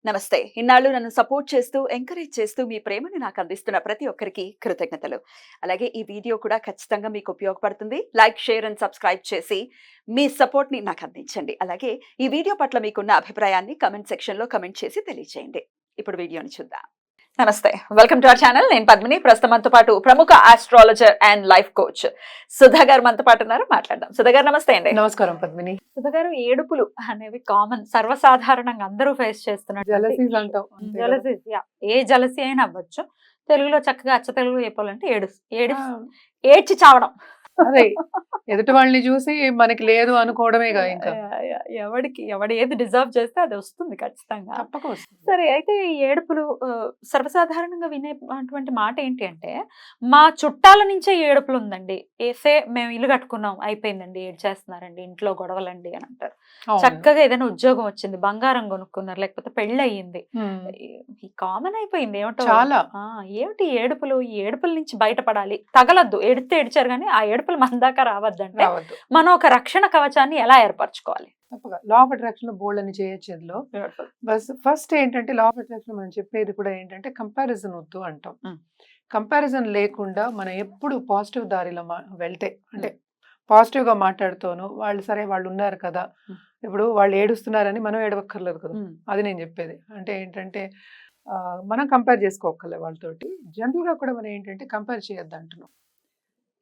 నమస్తే. ఇన్నాళ్ళు నన్ను సపోర్ట్ చేస్తూ, ఎంకరేజ్ చేస్తూ మీ ప్రేమని నాకు అందిస్తున్న ప్రతి ఒక్కరికి కృతజ్ఞతలు. అలాగే ఈ వీడియో కూడా ఖచ్చితంగా మీకు ఉపయోగపడుతుంది. లైక్, షేర్ అండ్ సబ్స్క్రైబ్ చేసి మీ సపోర్ట్‌ని నాకు అందించండి. అలాగే ఈ వీడియో పట్ల మీకున్న అభిప్రాయాన్ని కామెంట్ సెక్షన్‌లో కామెంట్ చేసి తెలియజేయండి. ఇప్పుడు వీడియోని చూద్దాం. నమస్తే. Welcome to our channel. నేను పద్మిని. ప్రస్తుతం మనతో పాటు ప్రముఖ astrologer and life coach Sudha గారు మనతో పాటు ఉన్నారు. మాట్లాడదాం. సుధా గారు నమస్తే అండి. నమస్కారం పద్మిని. సుధా గారు, ఏడుపులు అనేవి కామన్, సర్వసాధారణంగా అందరూ ఫేస్ చేస్తున్నారు. జలసీస్ అంటాం అంతే కదా. జలసీ, ఏ జలసీ అయినా అవ్వచ్చు. తెలుగులో చక్కగా అచ్చ తెలుగు చెప్పాలంటే ఏడ్చి చావడం. అదే ఎదుటి వాళ్ళని చూసి మనకి లేదు అనుకోవడమేగా ఇంకా ఎవడు ఏది డిజర్వ్ చేస్తే అది వస్తుంది ఖచ్చితంగా. తప్పక వస్తుంది. సరే, అయితే ఈ ఏడుపులు సర్వసాధారణంగా వినేటువంటి మాట ఏంటి అంటే, మా చుట్టాల నుంచే ఏడుపులు ఉందండి. మేము ఇల్లు కట్టుకున్నాం, అయిపోయిందండి, ఏడ్చేస్తున్నారండి, ఇంట్లో గొడవలండి అని అంటారు. అవును. చక్కగా ఏదైనా ఉద్యోగం వచ్చింది, బంగారం కొనుక్కున్నారు, లేకపోతే పెళ్ళి అయ్యింది, ఉమ్. ఈ కామన్ అయిపోయింది. ఏమిటో చాలా ఏమిటి ఏడుపులు, ఈ ఏడుపుల నుంచి బయటపడాలి, తగలద్దు, ఏడితే ఏడిచారు కానీ ఆ ఏడుపులు మన దాకా రావద్దంటే రావద్దు. మనం ఒక రక్షణ కవచాన్ని ఎలా ఏర్పరచుకోవాలి? తప్పక లా ఆఫ్ అట్రాక్షన్ లో బోల్డ్ అని చేయొచ్చు ఇందులో. బస్ ఫస్ట్ ఏంటంటే లా ఆఫ్ అట్రాక్షన్ మనం చెప్పేది కూడా ఏంటంటే కంపారిజన్ వద్దు అంటాం. కంపారిజన్ లేకుండా మనం ఎప్పుడు పాజిటివ్ దారిలో వెళ్తే, అంటే పాజిటివ్ గా మాట్లాడుతూను వాళ్ళు సరే వాళ్ళు ఉన్నారు కదా, ఇప్పుడు వాళ్ళు ఏడుస్తున్నారని మనం ఏడవక్కర్లేదు కదా. అది నేను చెప్పేది. అంటే ఏంటంటే మనం కంపేర్ చేసుకోకర్లే వాళ్ళతోటి. జనరల్ గా కూడా మనం ఏంటంటే కంపేర్ చేయొద్దు అంటున్నాం.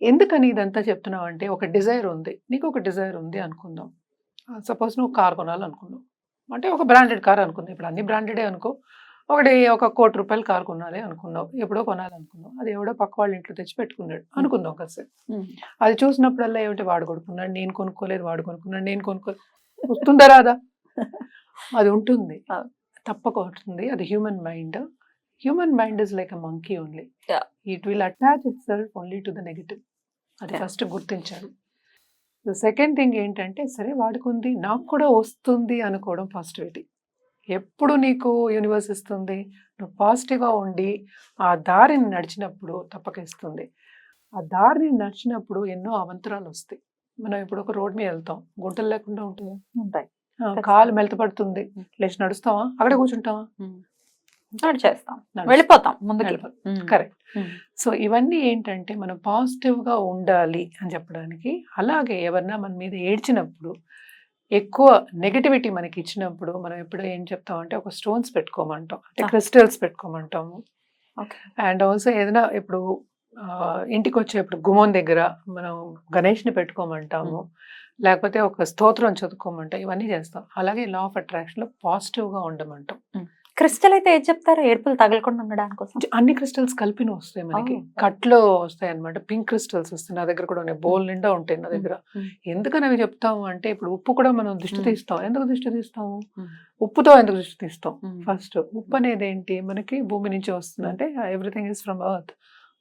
ఎందుకని ఇదంతా చెప్తున్నావు అంటే, ఒక డిజైర్ ఉంది, నీకు ఒక డిజైర్ ఉంది అనుకుందాం. సపోజ్ నువ్వు కార్ కొనాలనుకున్నావు, అంటే ఒక బ్రాండెడ్ కార్ అనుకుందాం. ఇప్పుడు అన్ని బ్రాండెడే అనుకో. ఒక ₹1,00,00,000 కార్ కొనాలి అనుకున్నావు, ఎప్పుడో కొనాలనుకున్నావు. అది ఎవడో పక్క వాళ్ళ ఇంట్లో తెచ్చి పెట్టుకున్నాడు అనుకుందాం కాసేపు. అది చూసినప్పుడల్లా ఏమిటి, వాడు కొనుక్కున్నాడు, నేను కొనుక్కోలేదు, వాడు కొనుక్కున్నాడు, నేను కొనుక్కోలేదు, వస్తుందా రాదా? అది ఉంటుంది, తప్పక ఉంటుంది. అది human mind. Human mind is like a monkey only. It will attach it self only to the negative. అది ఫస్ట్ గుర్తించాలి. సెకండ్ థింగ్ ఏంటంటే, సరే వాడుకుంది, నాకు కూడా వస్తుంది అనుకోవడం పాజిటివిటీ. ఎప్పుడు నీకు యూనివర్స్ ఇస్తుంది, నువ్వు పాజిటివ్గా ఉండి ఆ దారిని నడిచినప్పుడు తప్పక ఇస్తుంది. ఆ దారిని నడిచినప్పుడు ఎన్నో అవంతరాలు వస్తాయి. మనం ఇప్పుడు ఒక రోడ్ మీద వెళ్తాం, గుంటలు లేకుండా ఉంటాయి. కాలు మెలతపడుతుంది, లేచి నడుస్తావా, అక్కడే కూర్చుంటావా? చేస్తాం, వెళ్ళిపోతాం ముందుకు. కరెక్ట్. సో ఇవన్నీ ఏంటంటే మనం పాజిటివ్ గా ఉండాలి అని చెప్పడానికి. అలాగే ఎవరన్నా మన మీద ఏడ్చినప్పుడు, ఎక్కువ నెగటివిటీ మనకి ఇచ్చినప్పుడు, మనం ఎప్పుడు ఏం చెప్తామంటే ఒక స్టోన్స్ పెట్టుకోమంటాం, అంటే క్రిస్టల్స్ పెట్టుకోమంటాము. అండ్ ఆల్సో ఏదైనా ఇప్పుడు ఇంటికి వచ్చేప్పుడు గుమ్మం దగ్గర మనం గణేష్ని పెట్టుకోమంటాము, లేకపోతే ఒక స్తోత్రం చదువుకోమంటాం. ఇవన్నీ చేస్తాం. అలాగే లా ఆఫ్ అట్రాక్షన్ లో పాజిటివ్ గా ఉండమంటాం. క్రిస్టల్ అయితే ఏం చెప్తారు, ఏడుపులు తగలకుండా ఉండడానికి కోసం? అన్ని క్రిస్టల్స్ కలిపిన వస్తాయి మనకి, కట్లో వస్తాయి అనమాట. పింక్ క్రిస్టల్స్ వస్తాయి, నా దగ్గర కూడా ఉన్నాయి, బోల్ నిండా ఉంటాయి నా దగ్గర. ఎందుకని అవి చెప్తాము అంటే, ఇప్పుడు ఉప్పు కూడా మనం దిష్టి తీస్తాం. ఎందుకు దిష్టి తీస్తాము? ఉప్పుతో ఎందుకు దిష్టి తీస్తాం? ఫస్ట్ ఉప్పు అనేది ఏంటి, మనకి భూమి నుంచి వస్తుంది, అంటే everything is from earth.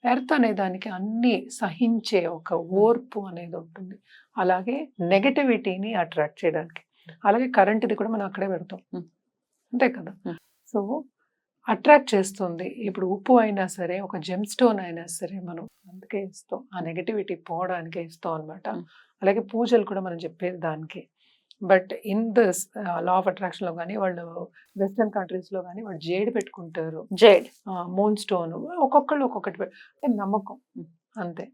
Earth అనే దానికి అన్ని సహించే ఒక ఓర్పు అనేది ఉంటుంది. అలాగే నెగటివిటీని అట్రాక్ట్ చేయడానికి. అలాగే కరెంట్ది కూడా మనం అక్కడే పెడతాం, అంతే కదా. సో అట్రాక్ట్ చేస్తుంది. ఇప్పుడు ఉప్పు అయినా సరే, ఒక జెమ్ స్టోన్ అయినా సరే, మనం అందుకే ఇస్తాం, ఆ నెగటివిటీ పోవడానికే ఇస్తాం అనమాట. అలాగే పూజలు కూడా మనం చెప్పేది దానికి. But in this law of attraction లో కానీ, వాళ్ళు వెస్టర్న్ కంట్రీస్ లో కానీ వాళ్ళు జేడ్ పెట్టుకుంటారు, జేడ్, మూన్ స్టోన్, ఒక్కొక్కళ్ళు ఒక్కొక్కటి నమ్మకం, అంతే.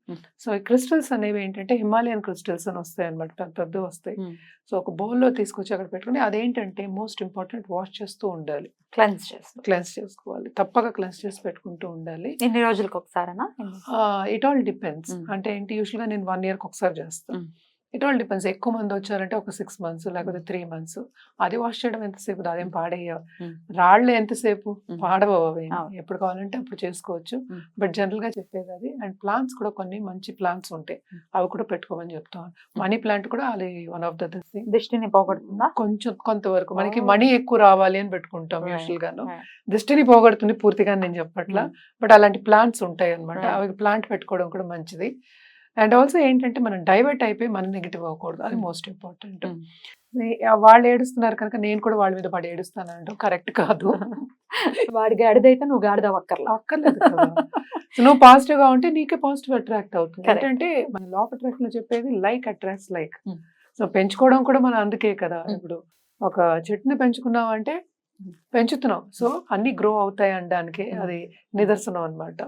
సో ఈ క్రిస్టల్స్ అనేవి ఏంటంటే హిమాలయన్ క్రిస్టల్స్ అని వస్తాయి అనమాట, పెద్ద వస్తాయి. సో ఒక బౌల్లో తీసుకొచ్చి అక్కడ పెట్టుకుని, అదేంటంటే మోస్ట్ ఇంపార్టెంట్, వాష్ చేస్తూ ఉండాలి, క్లెన్స్ చేసుకోవాలి, తప్పక క్లెన్స్ చేసి పెట్టుకుంటూ ఉండాలి. ఎన్ని రోజులకు ఒకసారేనా? It all depends. అంటే ఏంటి, యూజువల్ గా నేను 1 year ఒకసారి చేస్తాను. It all depends. ఎక్కువ మంది వచ్చారంటే ఒక 6 months, లేకపోతే 3 months. అది వాష్ చేయడం ఎంతసేపు, అదేం పాడేయ రాళ్ళు ఎంతసేపు పాడబోవే, ఎప్పుడు కావాలంటే అప్పుడు చేసుకోవచ్చు. బట్ జనరల్ గా చెప్పేది అది. అండ్ ప్లాంట్స్ కూడా కొన్ని మంచి ప్లాంట్స్ ఉంటాయి, అవి కూడా పెట్టుకోమని చెప్తాను. మనీ ప్లాంట్ కూడా అది వన్ ఆఫ్ ద థింగ్. దృష్టిని పోగొడుతుందా? కొంతవరకు మనకి మనీ ఎక్కువ రావాలి అని పెట్టుకుంటాం యూజువల్ గాను. దృష్టిని పోగొడుతుంది పూర్తిగా నేను చెప్పట్లా, బట్ అలాంటి ప్లాంట్స్ ఉంటాయి అనమాట. అవి ప్లాంట్ పెట్టుకోవడం కూడా మంచిది. అండ్ ఆల్సో ఏంటంటే మనం డైవర్ట్ అయిపోయి మనం నెగిటివ్ అవ్వకూడదు, అది మోస్ట్ ఇంపార్టెంట్. వాళ్ళు ఏడుస్తున్నారు కనుక నేను కూడా వాళ్ళ మీద పడి ఏడుస్తాను అంటే కరెక్ట్ కాదు. వాడి గాడిదైతే నువ్వు గాడిద అక్కర్లేదు కదా. నువ్వు పాజిటివ్ గా ఉంటే నీకే పాజిటివ్ అట్రాక్ట్ అవుతుంది. ఏంటంటే మన లా ఆఫ్ అట్రాక్షన్ లో చెప్పేది లైక్ అట్రాక్ట్స్ లైక్. సో పెంచుకోవడం కూడా మనం అందుకే కదా. ఇప్పుడు ఒక చెట్టుని పెంచుకున్నాం అంటే పెంచుతున్నాం. సో అన్ని గ్రో అవుతాయి అనడానికి అది నిదర్శనం అన్నమాట.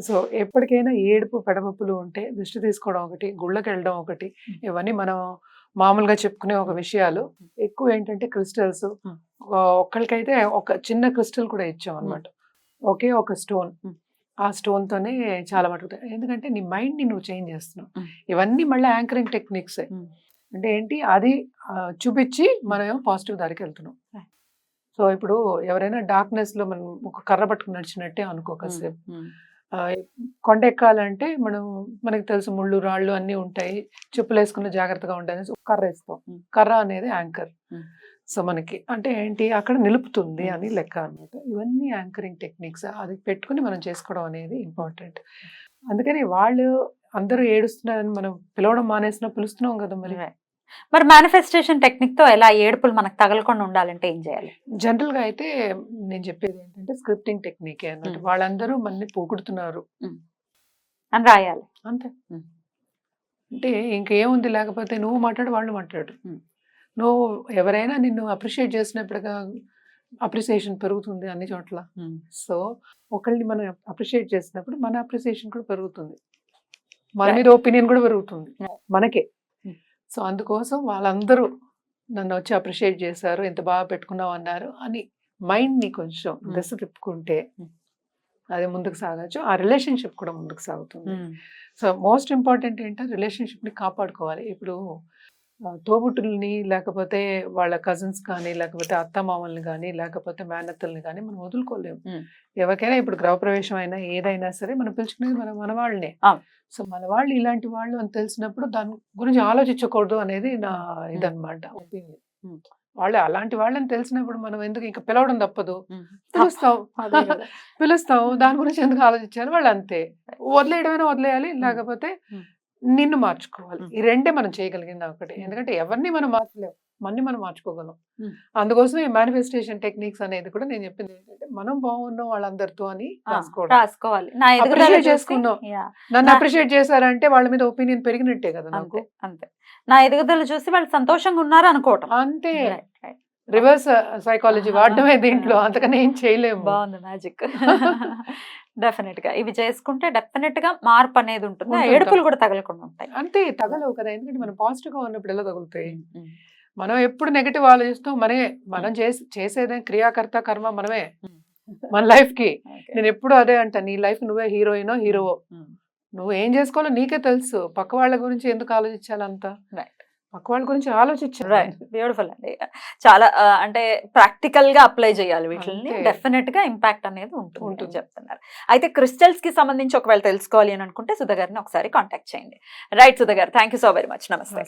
సో ఎప్పటికైనా ఏడుపు పెడమప్పులు ఉంటే దిష్టి తీసుకోవడం ఒకటి, గుళ్ళకి వెళ్ళడం ఒకటి, ఇవన్నీ మనం మామూలుగా చెప్పుకునే ఒక విషయాలు. ఎక్కువ ఏంటంటే క్రిస్టల్స్, ఒక్కళ్ళకైతే ఒక చిన్న క్రిస్టల్ కూడా ఇచ్చాం అనమాట. ఒకే ఒక స్టోన్, ఆ స్టోన్ తోనే చాలా మటుకు, ఎందుకంటే నీ మైండ్ ని నువ్వు చేంజ్ చేస్తున్నావు. ఇవన్నీ మళ్ళీ యాంకరింగ్ టెక్నిక్స్. అంటే ఏంటి అది చూపించి మనం పాజిటివ్ దారికి వెళ్తున్నాం. సో ఇప్పుడు ఎవరైనా డార్క్నెస్ లో మనం ఒక కర్ర పట్టుకుని నడిచినట్టే అనుకో కాసేపు. కొండ ఎక్కాలంటే మనకి తెలుసు ముళ్ళు రాళ్ళు అన్ని ఉంటాయి, చెప్పులు వేసుకున్న జాగ్రత్తగా ఉంటాయని ఒక కర్ర వేస్తాం. కర్ర అనేది యాంకర్. సో మనకి అంటే ఏంటి అక్కడ నిలుపుతుంది అని లెక్క అన్నమాట. ఇవన్నీ యాంకరింగ్ టెక్నిక్స్, అది పెట్టుకుని మనం చేసుకోవడం అనేది ఇంపార్టెంట్. అందుకని వాళ్ళు అందరూ ఏడుస్తున్నారని మనం పిలవడం మానేసినా పిలుస్తున్నాం కదా మరి. మరి మేనిఫెస్టేషన్ టెక్నిక్ తో ఎలా ఏడుపులు మనకు తగలకుండా ఉండాలంటే ఏం చేయాలి? జనరల్ గా అయితే నేను చెప్పేది ఏంటంటే స్క్రిప్టింగ్ టెక్నిక్ అన్నమాట. వాళ్ళందరూ మనని పొగుడుతున్నారు అని రాయాలి అంతే. అంటే ఇంకేముంది, లేకపోతే నువ్వు మాట్లాడు వాళ్ళు మాట్లాడు. నువ్వు ఎవరైనా నిన్ను అప్రిషియేట్ చేసినప్పుడుగా అప్రిసియేషన్ పెరుగుతుంది అన్ని చోట్ల. సో ఒకళ్ళని మనం అప్రిషియేట్ చేసినప్పుడు మన అప్రిసియేషన్ కూడా పెరుగుతుంది, మన మీద ఒపీనియన్ కూడా పెరుగుతుంది మనకే. సో అందుకోసం వాళ్ళందరూ నన్ను వచ్చి అప్రిషియేట్ చేశారు, ఎంత బాగా పెట్టుకున్నావు అన్నారు అని మైండ్ని కొంచెం దశ తిప్పుకుంటే అది ముందుకు సాగచ్చు. ఆ రిలేషన్షిప్ కూడా ముందుకు సాగుతుంది. సో మోస్ట్ ఇంపార్టెంట్ ఏంటంటే రిలేషన్షిప్ని కాపాడుకోవాలి. ఇప్పుడు తోబుట్టుల్ని, లేకపోతే వాళ్ళ కజిన్స్ కానీ, లేకపోతే అత్తమామల్ని కానీ, లేకపోతే మేనత్తల్ని కానీ మనం వదులుకోలేము. ఎవరికైనా ఇప్పుడు గృహప్రవేశం అయినా ఏదైనా సరే మనం పిలుచుకునేది మన వాళ్ళనే. సో మన వాళ్ళు ఇలాంటి వాళ్ళు అని తెలిసినప్పుడు దాని గురించి ఆలోచించకూడదు అనేది నా ఇదన్నమాట ఒపీనియన్. వాళ్ళు అలాంటి వాళ్ళని తెలిసినప్పుడు మనం ఎందుకు ఇంకా పిలవడం తప్పదు, పిలుస్తాం దాని గురించి ఎందుకు ఆలోచించాలి. వాళ్ళు అంతే, వదిలేయడమైనా వదిలేయాలి, లేకపోతే నిన్ను మార్చుకోవాలి. ఈ రెండే మనం చేయగలిగింది ఒకటి. ఎందుకంటే ఎవరిని మనం మార్చలేము, మనం మార్చుకోగలం. అందుకోసం ఈ మేనిఫెస్టేషన్ టెక్నిక్స్ అనేది కూడా నేను చెప్పింది ఏంటంటే మనం బాగున్నాం వాళ్ళందరితో అని రాసుకోవాలి. అప్రిషియేట్ చేసుకున్నాం, నన్ను అప్రిషియేట్ చేశారంటే వాళ్ళ మీద ఒపీనియన్ పెరిగినట్టే కదా నాకు. అంతే, నా ఎదుగుదల చూసి వాళ్ళు సంతోషంగా ఉన్నారు అనుకోవటం అంతే. రివర్స్ సైకాలజీ వాడడమే దీంట్లో, అంతకనే ఏం చేయలేము. బాగుంది మ్యాజిక్. డెఫినెట్ గా ఇవి చేసుకుంటే డెఫినెట్ గా మార్పు అనేది ఉంటుంది. ఏడుపులు కూడా తగలకుండా ఉంటాయి. అంతే, తగలవు కదా, ఎందుకంటే మనం పాజిటివ్ గా ఉన్నప్పుడు ఎలా తగులుతాయి. మనం ఎప్పుడు నెగటివ్ ఆలోచిస్తాం, మనం చేసేదే క్రియాకర్త కర్మ మనమే మన లైఫ్ కి. నేను ఎప్పుడు అదే అంటా, నీ లైఫ్ నువ్వే హీరోయినో హీరోవో, నువ్వు ఏం చేసుకోవాలో నీకే తెలుసు. పక్క వాళ్ళ గురించి ఎందుకు ఆలోచించాలంతా, పక్క వాళ్ళ గురించి ఆలోచించాలి. రైట్, బ్యూటిఫుల్ అండి. చాలా అంటే ప్రాక్టికల్ గా అప్లై చేయాలి వీటిని, డెఫినెట్ గా ఇంపాక్ట్ అనేది ఉంటుంది చెప్తున్నారు. అయితే క్రిస్టల్స్ కి సంబంధించి ఒకవేళ తెలుసుకోవాలి అని అనుకుంటే సుధా గారిని ఒకసారి కాంటాక్ట్ చేయండి. రైట్ సుధా గారు, thank you so very much. నమస్తే.